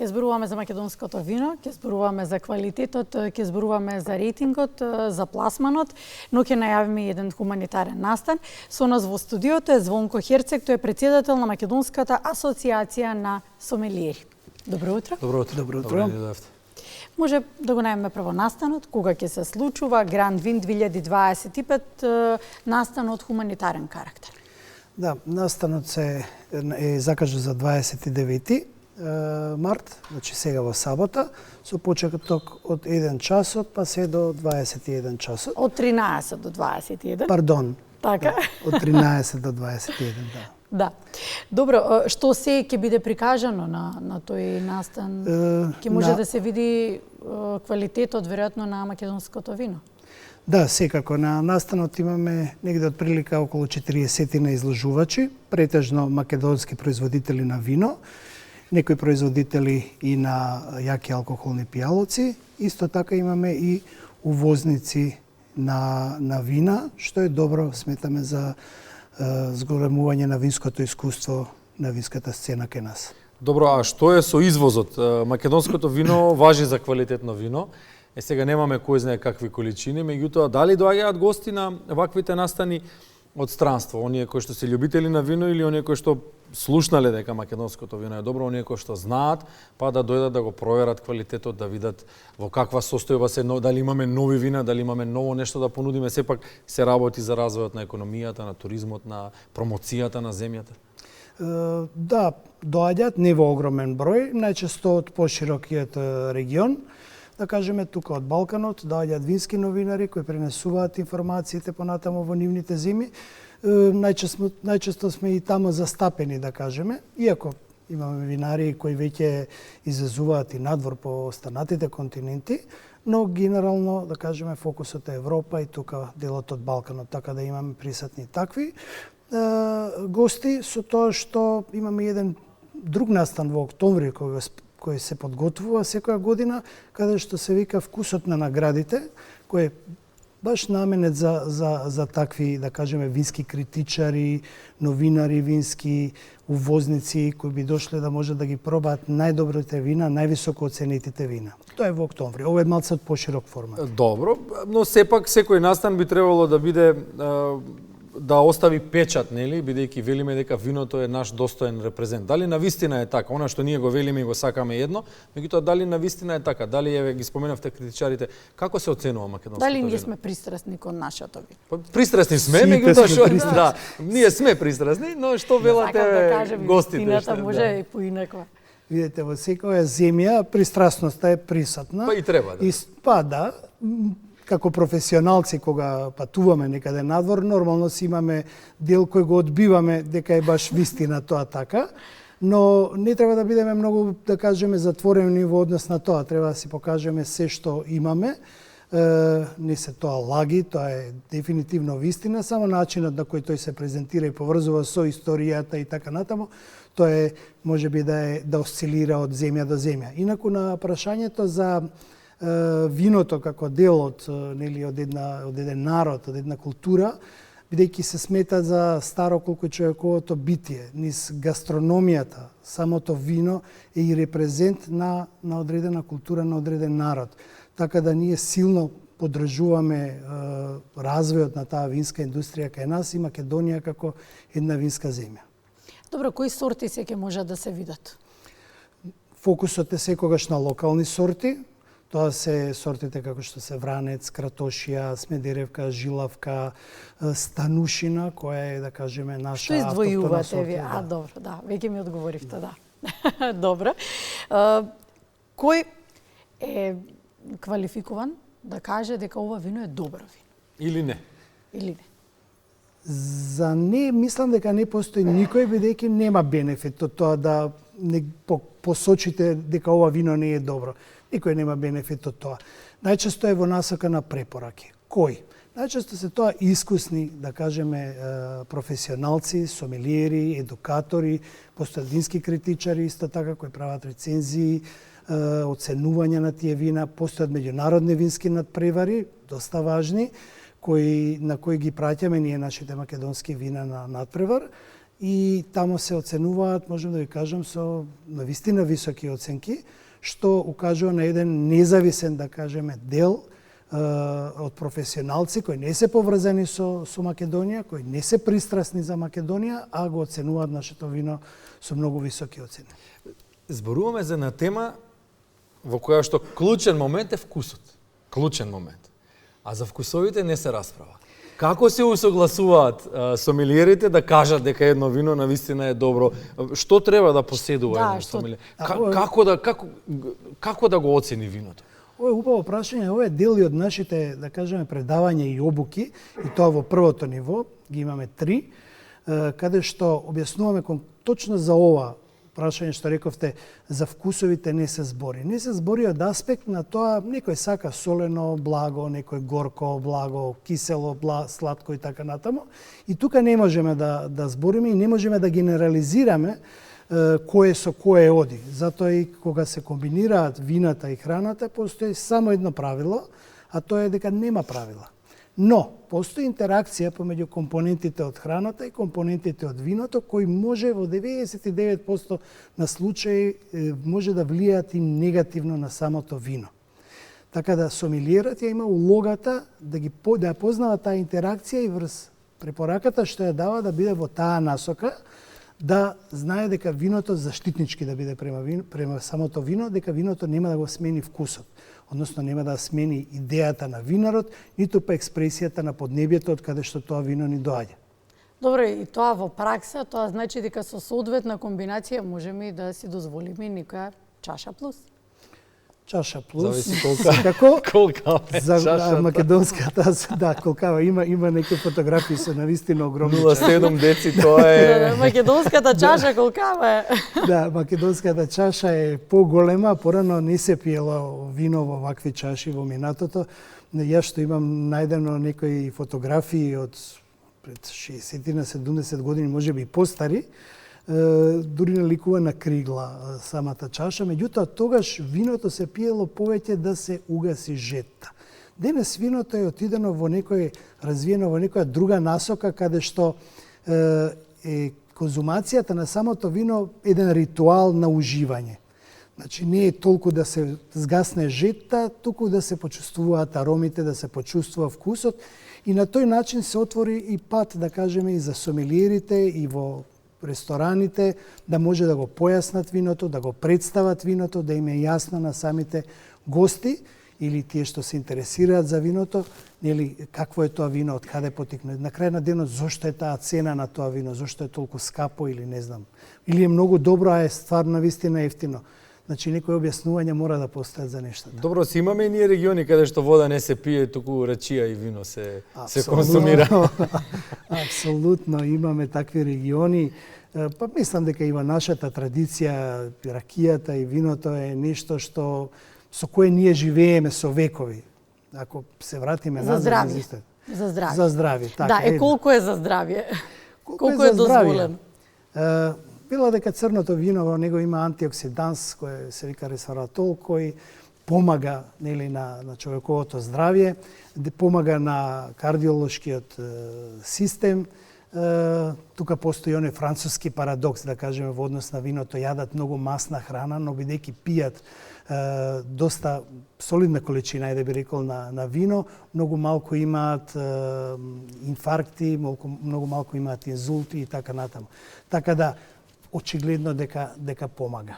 Ќе зборуваме за македонското вино, ќе зборуваме за квалитетот, ќе зборуваме за рейтингот, за пласманот, но ќе најавиме еден хуманитарен настан. Со нас во студиото е Звонко Херцег, тој е председател на Македонската асоциација на сомелиери. Добро утро. Добро утро. Добро утро. Може да го најавиме прво настанот, кога ќе се случува Гранд Вин 2025, настанот хуманитарен карактер. Да, настанот се е закажан за 29 март, значи сега во сабота, со почеток од 1 часот па се до 21 часот. Од 13 до 21. Пардон. Така. Да, од 13 до 21, да. Да. Добро, што се ќе биде прикажано на тој настан? Ќе може да се види квалитетот веројатно на македонското вино? Да, секако. На настанот имаме негде од прилика околу 40 на изложувачи, претежно македонски производители на вино, некои производители и на јаки алкохолни пијалоци. Исто така имаме и увозници на вина, што е добро, сметаме, за зголемување на винското искуство на винската сцена кај нас. Добро, а што е со извозот? Македонското вино важи за квалитетно вино. Сега немаме кој знае какви количини, меѓутоа дали доаѓаат гости на ваквите настани од странство, оние кои што се љубители на вино или оние кои што слушнале дека македонското вино е добро, оние кои што знаат, па да дојдат да го проверат квалитетот, да видат во каква состојба се, дали имаме нови вина, дали имаме ново нешто да понудиме, сепак се работи за развојот на економијата, на туризмот, на промоцијата на земјата. Да, доаѓаат не во огромен број, најчесто од поширокиот регион. Да кажеме, тука од Балканот доаѓаат вински новинари кои пренесуваат информациите понатамо во нивните земи. Најчесто сме и тамо застапени, да кажеме, иако имаме винари кои веќе излезуваат и надвор по останатите континенти, но генерално, да кажеме, фокусот е Европа и тука делот од Балканот, така да имаме присутни такви гости, со тоа што имаме еден друг настан во октомври кој се подготвува секоја година, каде што се вика Вкусот на наградите, кој е баш наменет за такви, да кажеме, вински критичари, новинари, вински увозници кои би дошле да може да ги пробаат најдобрите вина, највисоко оценетите вина. Тоа е во октомври. Ова е малце од поширок формат. Добро, но сепак секој настан би требало да биде да остави печат, нели, бидејќи велиме дека виното е наш достоен репрезент. Дали навистина е така? Она што ние го велиме и го сакаме едно, меѓутоа дали навистина е така? Дали еве ги споменавте критичарите, како се оценува македонското вино? Дали ние сме пристрасни кон нашето вино? Пристрасни сме, меѓутоа што да, ние сме пристрасни, но што велате гостите? Истината може и поинаква. Видете, во секоја земја пристрасноста е присутна. Па и треба, да. Па да, како професионалци кога патуваме некаде надвор, нормално си имаме дел кој го одбиваме дека е баш вистина тоа така, но не треба да бидеме многу, да кажеме, затворени во однос на тоа. Треба да си покажеме се што имаме. Не се тоа лаги, тоа е дефинитивно вистина, само начинот на кој тој се презентира и поврзува со историјата и така натаму, тоа е, можеби да осцилира од земја до земја. Инаку на прашањето за виното како дел од еден народ, од една култура, бидејќи се смета за старо колку човековото битие, низ гастрономијата, самото вино е и репрезент на одредена култура, на одреден народ. Така да ние силно поддржуваме развојот на таа винска индустрија кај нас и Македонија како една винска земја. Добро, кои сорти се ќе може да се видат? Фокусот е секогаш на локални сорти. Тоа се сортите како што се Вранец, Кратошија, Смедеревка, Жилавка, Станушина, која е, да кажеме, наша автохтона сорта. Што издвојувате ви? А, добро, да, веќе ми одговоривте, да. Добро. Кој е квалификуван да каже дека ова вино е добро вино? Или не? Или не? За не, мислам дека не постои никој, бидејќи нема бенефит од тоа да не посочите дека ова вино не е добро. Никој нема бенефит од тоа. Најчесто е во насока на препораки. Кој? Најчесто се тоа искусни, да кажеме, професионалци, сомелиери, едукатори, постојат вински критичари, исто така, кои прават рецензии, оценување на тие вина, постојат меѓународни вински надпревари, доста важни, на кои ги праќаме ние нашите македонски вина на надпревар. и тамо се оценуваат, можем да ви кажам, со навистина високи оценки, што укажува на еден независен, да кажеме, дел од професионалци кои не се поврзани со Македонија, кои не се пристрасни за Македонија, а го оценуваат нашето вино со многу високи оцени. Зборуваме за на тема во која што клучен момент е вкусот. Клучен момент. А за вкусовите не се расправа. Како се усогласуваат сомелиерите да кажат дека едно вино навистина е добро? Што треба да поседува еден сомелиер? Како да го оцени виното? Ова е убаво прашање, ова е дел од нашите, да кажеме, предавања и обуки, и тоа во првото ниво, ги имаме 3, каде што објаснуваме точно за ова прашање што рековте, за вкусовите не се збори. Не се збори од аспект на тоа, некој сака солено, благо, некој горко, благо, кисело, сладко и така натаму. И тука не можеме да збориме и не можеме да генерализираме кое со кое оди. Затоа и кога се комбинираат вината и храната, постои само едно правило, а тоа е дека нема правила. Но, постои интеракција помеѓу компонентите од храната и компонентите од виното, кои може во 99% на случаи може да влијаат и негативно на самото вино. Така да сомелиерот ја има улогата да ја познава таа интеракција и врз препораката што ја дава да биде во таа насока, да знае дека виното заштитнички да биде према самото вино, дека виното нема да го смени вкусот. Односно нема да смени идејата на винарот, ниту па експресијата на поднебието од каде што тоа вино ни доаѓа. Добро, и тоа во пракса, тоа значи дека со соодветна комбинација можеме и да си дозволиме некоја чаша плюс. Чаша плюс. Зависи колкава е чашата. Македонската, да, колкава. Има некои фотографии со навистина огромни 0,7 деци, тоа е... Македонската чаша колкава е. Да, македонската чаша е поголема, порано не се пиело вино во вакви чаши во минатото. Јас што имам најдено некои фотографии од пред 60-70 години, можеби и постари, дури наликува на кригла самата чаша, меѓутоа тогаш виното се пиело повеќе да се угаси жетта. Денес виното е отидено во развиено во некоја друга насока, каде што е конзумацијата на самото вино еден ритуал на уживање. Значи не е толку да се згасне жетта, туку да се почувствуваат аромите, да се почувствува вкусот и на тој начин се отвори и пат, да кажеме, и за сомелиерите и во рестораните, да може да го појаснат виното, да го представат виното, да им е јасно на самите гости или тие што се интересираат за виното, нели какво е тоа вино, од каде потекне. На крај на денот зошто е таа цена на тоа вино, зошто е толку скапо или не знам. Или е многу добро, а е стварно вистина ефтино. Значи некои објаснувања мора да постојат за нештата. Добро, си имаме и ние региони каде што вода не се пие, туку рачија и вино се консумира. Апсолутно имаме такви региони. Па мислам дека и во нашата традиција ракијата и виното е нешто што со кое ние живееме со векови. Ако се вратиме назад, за здравје. За здравје, така. Да, колку е за здравје? Колку е дозволено? Била дека црното вино во него има антиоксиданс кој се вика ресвератол, кој помага нели на човековото здравје, помага на кардиолошкиот систем. Тука постои оној француски парадокс, да кажеме, во однос на виното. Јадат многу масна храна, но бидејќи пијат доста солидна количина, ајде би рекол, на вино, многу малку имаат инфаркти, многу малку имаат инзулти и така натаму. Така да, очигледно дека помага.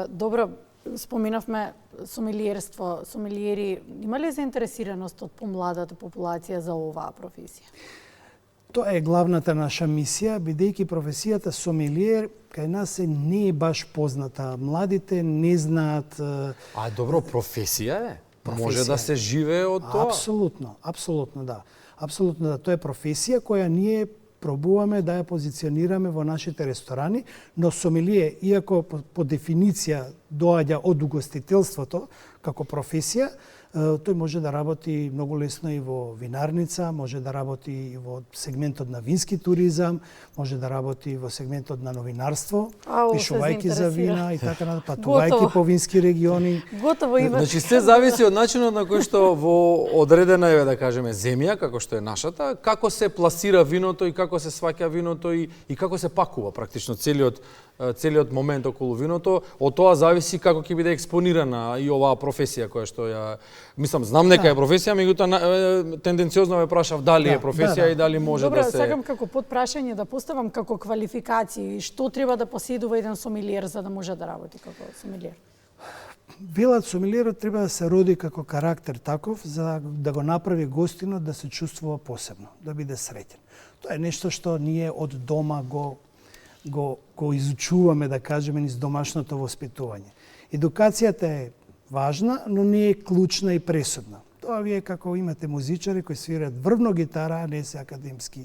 Добро, споминавме сомелиерство. Сомелиери, има ли заинтересираност од помладата популација за оваа професија? Тоа е главната наша мисија, бидејќи професијата сомелиер кај нас не е баш позната. Младите не знаат... добро, професија е. Може да се живее од тоа. Апсолутно, да. Апсолутно, да. Тоа е професија која ние пробуваме да ја позиционираме во нашите ресторани, но сомелие, иако по дефиниција доаѓа од угостителството како професија, тој може да работи многу лесно и во винарница, може да работи и во сегментот на вински туризам, може да работи и во сегментот на новинарство, пишувајќи за вина и така натаму, патувајќи по вински региони. Готово има. Значи се зависи од начинот на кој што во одредена да кажеме земја, како што е нашата, како се пласира виното и како се сваќа виното и како се пакува практично целиот момент околу виното. Од тоа зависи како ќе биде експонирана и оваа професија која што ја знам нека е професија, меѓутоа тенденциозно ме прашав дали е професија и дали може Добро, да се... сакам како подпрашање да поставам како квалификации, што треба да поседува еден сомелиер за да може да работи како сомелиер? Велат сомелиерот треба да се роди како карактер таков за да го направи гостинот да се чувствува посебно, да биде среќен. Тоа е нешто што ние од дома го изучуваме, да кажеме, низ домашното воспитување. Едукацијата е важна, но не е клучна и пресудна. Тоа вие како имате музичари кои свират врвно гитара, а не се академски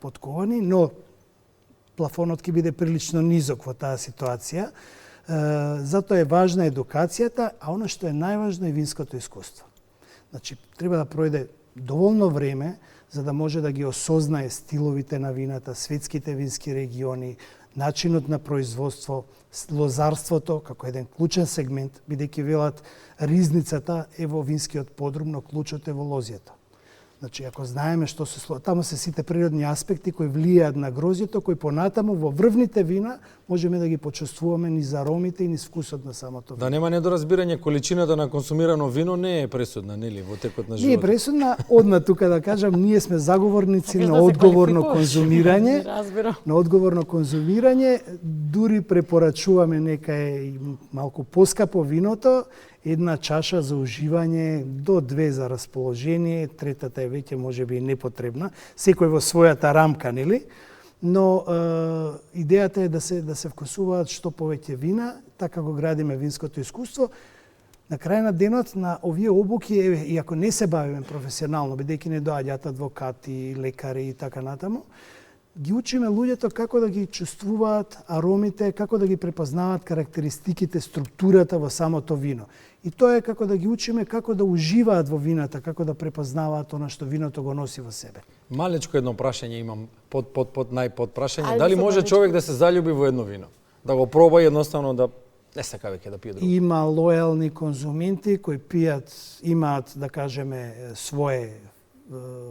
подковани, но плафонот ќе биде прилично низок во таа ситуација. Затоа е важна едукацијата, а она што е најважно е винското искуство. Значи, треба да пројде доволно време за да може да ги осознае стиловите на вината, светските вински региони, начинот на производство, лозарството како еден клучен сегмент, бидејќи велат ризницата е во винскиот подрум, но клучот е во лозјето. Значи, ако знаеме што се случува, таму се сите природни аспекти кои влијаат на грозјето, кои понатаму во врвните вина можеме да ги почувствуваме низ аромите и низ вкусот на самото вино. Да нема недоразбирање, количината на консумирано вино не е пресудна, нели, во текот на животот? Не е пресудна, одма тука да кажам, ние сме заговорници на одговорно конзумирање. На одговорно конзумирање, дури препорачуваме нека е малку поскапо виното, една чаша за уживање, до 2 за расположение, третата е веќе можеби непотребна, секој во својата рамка, нели? Но идејата е да се вкусуваат што повеќе вина, така го градиме винското искуство. На крај на денот на овие обуки, иако не се бавиме професионално, бидејќи не доаѓаат адвокати, лекари и така натаму, ги учиме луѓето како да ги чувствуваат аромите, како да ги препознаваат карактеристиките, структурата во самото вино. И тоа е како да ги учиме како да уживаат во вината, како да препознаваат она што виното го носи во себе. Малечко едно прашање имам, најпод прашање. Дали може човек да се залюби во едно вино? Да го проба и едноставно да не сака веќе да пие друго? Има лојални конзументи кои пијат, имаат, да кажеме, свое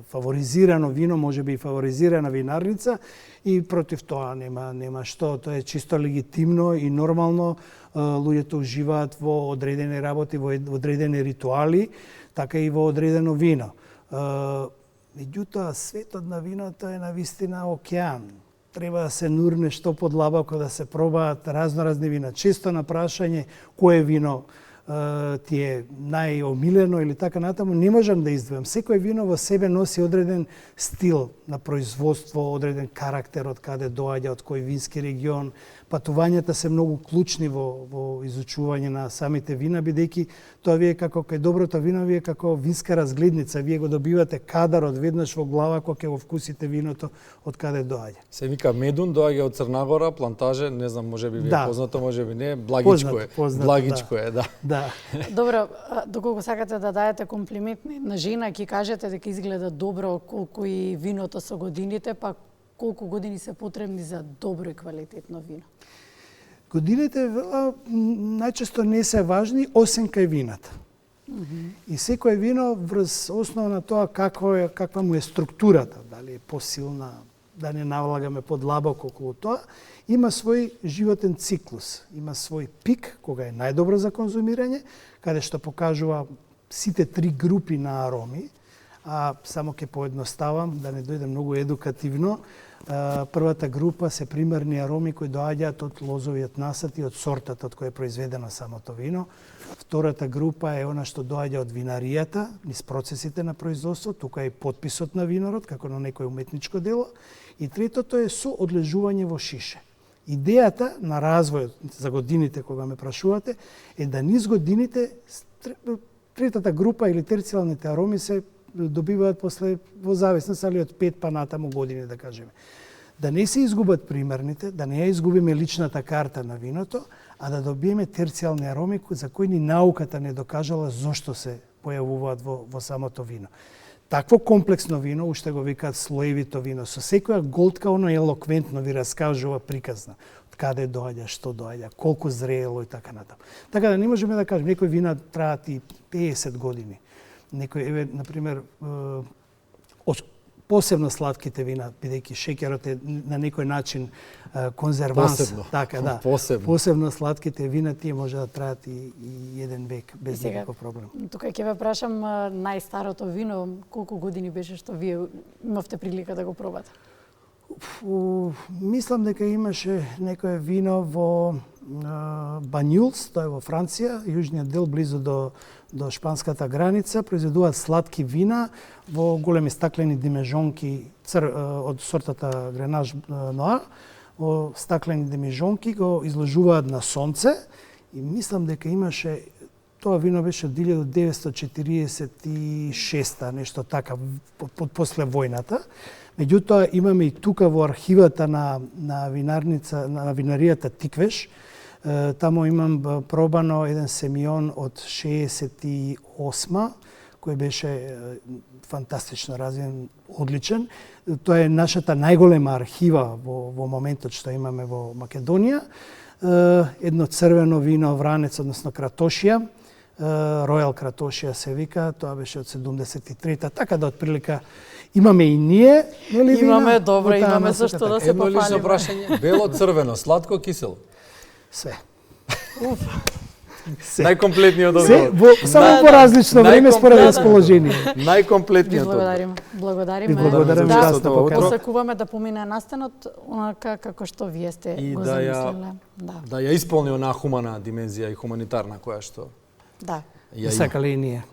фаворизирано вино, може би и фаворизирана винарница и против тоа нема што, тоа е чисто легитимно и нормално. Луѓето уживаат во одредени работи, во одредени ритуали, така и во одредено вино. Меѓутоа, светот на виното е навистина океан. Треба да се нурне што подлабоко, да се пробаат разноразни вина. Често на прашање кое вино ти е најомилено или така натаму, не можам да издвојам. Секој вино во себе носи одреден стил на производство, одреден карактер од каде доаѓа, од кој вински регион. Патувањата се многу клучни во изучување на самите вина, бидејќи тоа вие како кај доброто вино, вие како винска разгледница, вие го добивате кадар одведнаш во глава кога ќе го вкусите виното од каде доаѓа. Се вика медун, доаѓа од Црнагора, плантаже, не знам, можеби ви е познато, можеби не, благичко е. Благичко е, да. Да. Добро, доколку сакате да дајете комплимент на жена, ќе кажете дека изгледа добро колку и виното со годините, па колку години се потребни за добро и квалитетно вино? Годините најчесто не се важни, освен кај вината. И секој вино врз основа на тоа каква му е структурата, дали е посилна, да не навлагаме подлабоко околу тоа, има свој животен циклус, има свој пик кога е најдобро за конзумирање, каде што покажува сите 3 групи на ароми, а само ќе поедноставам да не дојде многу едукативно. Првата група се примерни ароми кои доаѓаат од лозовиот насад и од сортата од која е произведено самото вино. Втората група е она што доаѓа од винаријата, низ процесите на производство, тука е и потписот на винарот, како на некој уметничко дело. И третото е со одлежување во шише. Идејата на развојот за годините, кога ме прашувате, е да низ годините третата група или терцијалните ароми се добиваат после во зависност али од 5 па натаму години, да кажеме. Да не се изгубат примерните, да не ја изгубиме личната карта на виното, а да добиеме терцијални ароми за кои ни науката не докажала зошто се појавуваат во самото вино. Такво комплексно вино, уште го викаат слоевито вино, со секоја голтка оно елоквентно ви раскажува приказна. Од каде доаѓа, што доаѓа, колку зрело и така натаму. Така да не можеме да кажеме, некои вина траат и 50 години. Некои, например, посебно сладките вина, бидејќи шеќерот е на некој начин конзерванс. Посебно. Така, да. Посебно сладките вина тие може да траат и 1 век без никаков проблем. Тука ќе ве прашам најстарото вино, колку години беше што вие имавте прилика да го пробате? Мислам дека имаше некое вино во Банјулс, тоа е во Франција, јужниот дел близу до шпанската граница, произведуваат сладки вина во големи стаклени димежонки од сортата Гренаж Ноа, во стаклени димежонки го изложуваат на сонце и мислам дека имаше, тоа вино беше од 1946, нешто така, после војната. Меѓутоа имаме и тука во архивата на винаријата Тиквеш, таму имам пробано еден семион од 68 кој беше фантастично развиен, одличен. Тоа е нашата најголема архива во моментот што имаме во Македонија. Едно црвено вино Вранец, односно Кратошија, Ројал Кратошија се вика, тоа беше од 73-та, така да отприлика имаме и ние, нели вина? Имаме, добро, имаме за што да се пофалиме. Едно лично пофалиме. прашање, бело, црвено, сладко, кисело? Све. Најкомплетниот Се, одговор. само по различно време според расположение. Најкомплетниот одговор. Благодариме. Благодариме. Ви благодарам да, што сте поканили. посакуваме да помине настанот онака како што вие сте И го да замислиле. да ја исполни онаа хумана димензија и хуманитарна која што Да. ја има. Сакале и ние.